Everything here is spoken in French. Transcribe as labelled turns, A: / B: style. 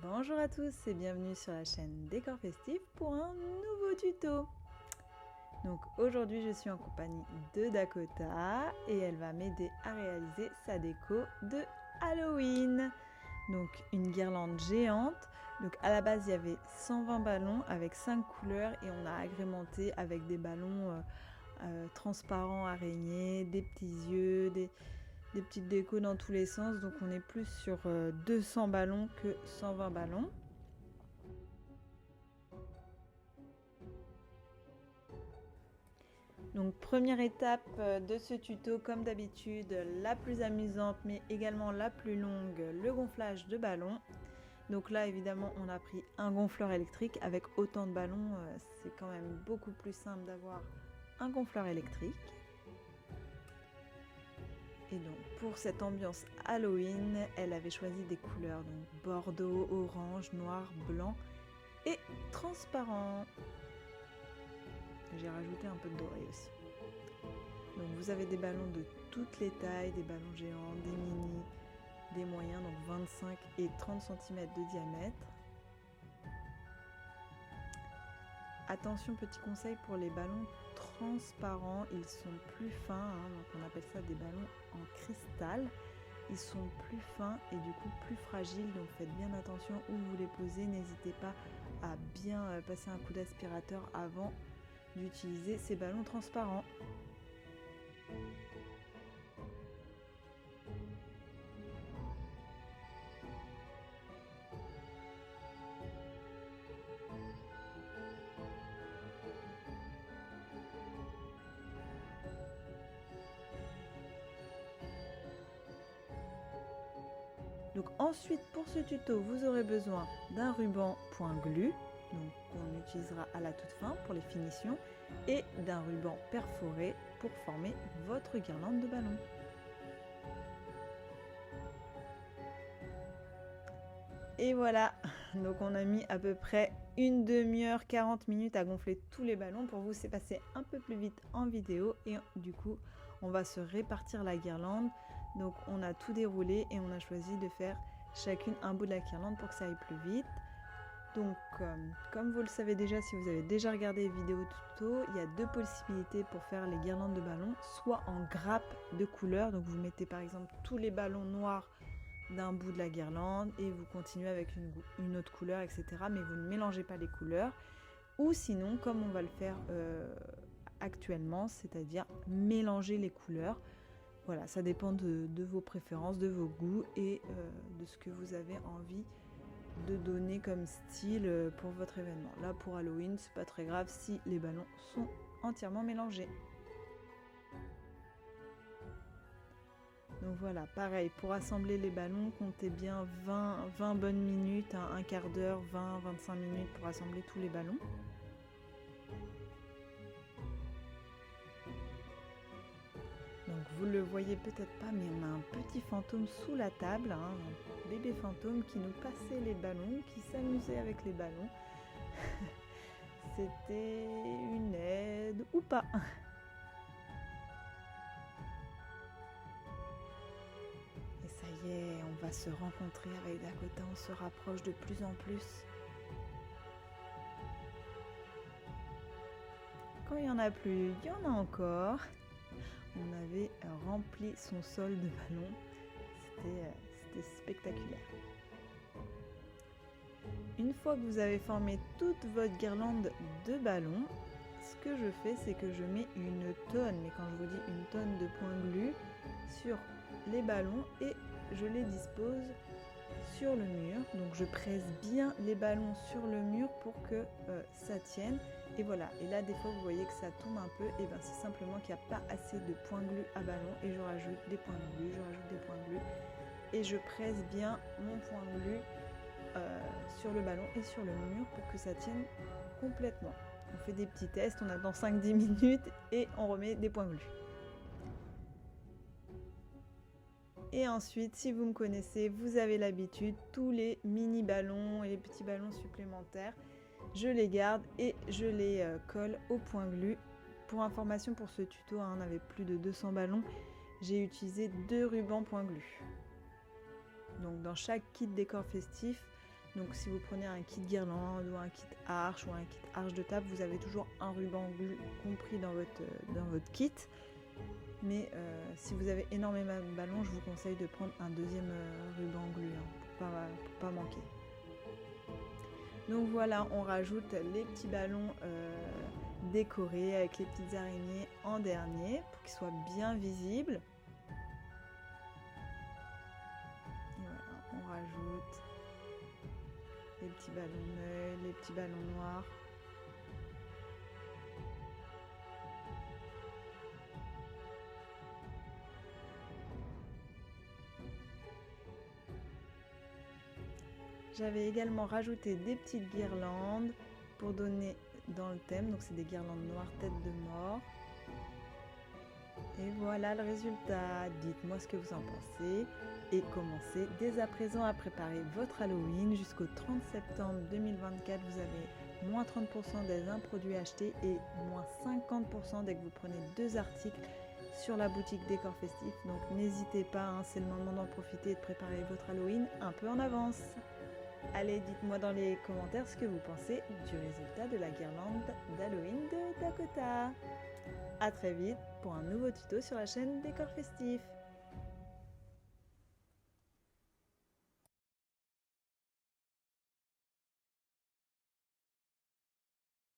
A: Bonjour à tous et bienvenue sur la chaîne Décor Festif pour un nouveau tuto. Donc aujourd'hui je suis en compagnie de Dakota et elle va m'aider à réaliser sa déco de Halloween. Donc une guirlande géante. Donc à la base il y avait 120 ballons avec 5 couleurs et on a agrémenté avec des ballons transparents araignées, des petits yeux, des petites décos dans tous les sens, donc on est plus sur 200 ballons que 120 ballons. Donc première étape de ce tuto, comme d'habitude, la plus amusante mais également la plus longue, le gonflage de ballons. Donc là évidemment on a pris un gonfleur électrique. Avec autant de ballons, c'est quand même beaucoup plus simple d'avoir un gonfleur électrique. Et donc pour cette ambiance Halloween, elle avait choisi des couleurs donc bordeaux, orange, noir, blanc et transparent. J'ai rajouté un peu de doré aussi. Donc vous avez des ballons de toutes les tailles, des ballons géants, des mini, des moyens, donc 25 et 30 cm de diamètre. Attention, petit conseil pour les ballons transparents, ils sont plus fins, donc on appelle ça des ballons en cristal. Ils sont plus fins et du coup plus fragiles, donc faites bien attention où vous les posez. N'hésitez pas à bien passer un coup d'aspirateur avant d'utiliser ces ballons transparents. Donc ensuite pour ce tuto vous aurez besoin d'un ruban point glu, donc qu'on utilisera à la toute fin pour les finitions, et d'un ruban perforé pour former votre guirlande de ballons. Et voilà, donc on a mis à peu près une demi-heure, 40 minutes à gonfler tous les ballons. Pour vous c'est passé un peu plus vite en vidéo et du coup on va se répartir la guirlande. Donc on a tout déroulé et on a choisi de faire chacune un bout de la guirlande pour que ça aille plus vite. Donc comme vous le savez déjà, si vous avez déjà regardé les vidéos tuto, il y a deux possibilités pour faire les guirlandes de ballons, soit en grappe de couleurs, donc vous mettez par exemple tous les ballons noirs d'un bout de la guirlande et vous continuez avec une autre couleur, etc. Mais vous ne mélangez pas les couleurs. Ou sinon, comme on va le faire actuellement, c'est-à-dire mélanger les couleurs. Voilà, ça dépend de vos préférences, de vos goûts et de ce que vous avez envie de donner comme style pour votre événement. Là, pour Halloween, c'est pas très grave si les ballons sont entièrement mélangés. Donc voilà, pareil, pour assembler les ballons, comptez bien 20 bonnes minutes, un quart d'heure, 20-25 minutes pour assembler tous les ballons. Donc vous le voyez peut-être pas, mais on a un petit fantôme sous la table, un bébé fantôme qui nous passait les ballons, qui s'amusait avec les ballons. C'était une aide ou pas. Et ça y est, on va se rencontrer avec Dakota, on se rapproche de plus en plus. Quand il n'y en a plus, il y en a encore. On avait rempli son sol de ballons. C'était spectaculaire. Une fois que vous avez formé toute votre guirlande de ballons, ce que je fais, c'est que je mets une tonne, mais quand je vous dis une tonne de point glu, sur les ballons et je les dispose sur le mur. Donc je presse bien les ballons sur le mur pour que ça tienne. Et voilà, et là des fois vous voyez que ça tombe un peu, et bien c'est simplement qu'il n'y a pas assez de points glu à ballon et je rajoute des points glu, je rajoute des points glu et je presse bien mon point glu sur le ballon et sur le mur pour que ça tienne complètement. On fait des petits tests, on attend 5-10 minutes et on remet des points glu. Et ensuite, si vous me connaissez, vous avez l'habitude, tous les mini ballons et les petits ballons supplémentaires, je les garde et je les colle au point glu. Pour information, pour ce tuto, on avait plus de 200 ballons, j'ai utilisé 2 rubans point glu. Donc dans chaque kit décor festif, Donc si vous prenez un kit guirlande ou un kit arche ou un kit arche de table, vous avez toujours un ruban glu compris dans votre kit. Mais si vous avez énormément de ballons, je vous conseille de prendre un deuxième ruban glu pour pas manquer. Donc voilà, on rajoute les petits ballons décorés avec les petites araignées en dernier pour qu'ils soient bien visibles. Et voilà, on rajoute les petits ballons neuils, les petits ballons noirs. J'avais également rajouté des petites guirlandes pour donner dans le thème, donc c'est des guirlandes noires tête de mort. Et voilà le résultat. Dites-moi ce que vous en pensez et commencez dès à présent à préparer votre Halloween. Jusqu'au 30 septembre 2024, vous avez moins 30% des produits achetés et moins 50% dès que vous prenez 2 articles sur la boutique Décor Festif. Donc n'hésitez pas, c'est le moment d'en profiter et de préparer votre Halloween un peu en avance. Allez, dites-moi dans les commentaires ce que vous pensez du résultat de la guirlande d'Halloween de Dakota. A très vite pour un nouveau tuto sur la chaîne Décor Festif.